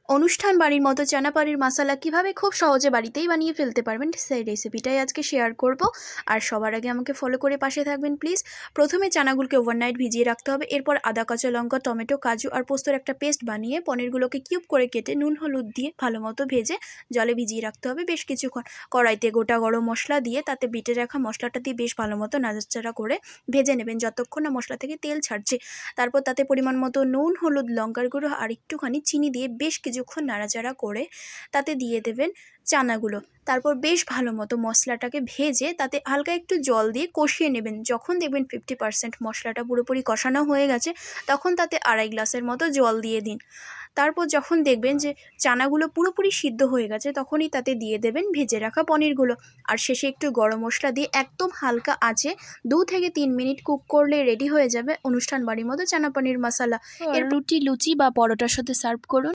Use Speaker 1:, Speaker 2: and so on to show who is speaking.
Speaker 1: অনুষ্ঠান বাড়ির মতো চানা পানির মশলা কিভাবে খুব সহজে বাড়িতেই বানিয়ে ফেলতে পারবেন সেই রেসিপিটাই আজকে শেয়ার করব। আর সবার আগে আমাকে ফলো করে পাশে থাকবেন প্লিজ। প্রথমে চানাগুলোকে ওভারনাইট ভিজিয়ে রাখতে হবে। এরপর আদা, কাঁচা লঙ্কা, টমেটো, কাজু আর পোস্তর একটা পেস্ট বানিয়ে পনিরগুলোকে কিউব করে কেটে নুন হলুদ দিয়ে ভালো মতো ভেজে জলে ভিজিয়ে রাখতে হবে বেশ কিছুক্ষণ। কড়াইতে গোটা গরম মশলা দিয়ে তাতে বেটে রাখা মশলাটা দিয়ে বেশ ভালো মতো নাড়াচাড়া করে ভেজে নেবেন যতক্ষণ না মশলা থেকে তেল ছাড়ছে। তারপর তাতে পরিমাণ মতো নুন, হলুদ, লঙ্কার গুঁড়ো আর একটুখানি চিনি দিয়ে বেশ কিছুক্ষণ নাড়াচাড়া করে তাতে দিয়ে দেবেন চানাগুলো। তারপর বেশ ভালো মতো মশলাটাকে ভেজে তাতে হালকা একটু জল দিয়ে কষিয়ে নেবেন। যখন দেখবেন 50% মশলাটা পুরোপুরি কষানো হয়ে গেছে তখন তাতে 2.5 গ্লাসের মতো জল দিয়ে দিন। তারপর যখন দেখবেন যে চানাগুলো পুরোপুরি সিদ্ধ হয়ে গেছে তখনই তাতে দিয়ে দেবেন ভেজে রাখা পনিরগুলো। আর শেষে একটু গরম মশলা দিয়ে একদম হালকা আঁচে 2 থেকে 3 মিনিট কুক করলে রেডি হয়ে যাবে অনুষ্ঠান বাড়ির মতো চানা পনির মশলা। এর রুটি, লুচি বা পরোটার সাথে সার্ভ করুন।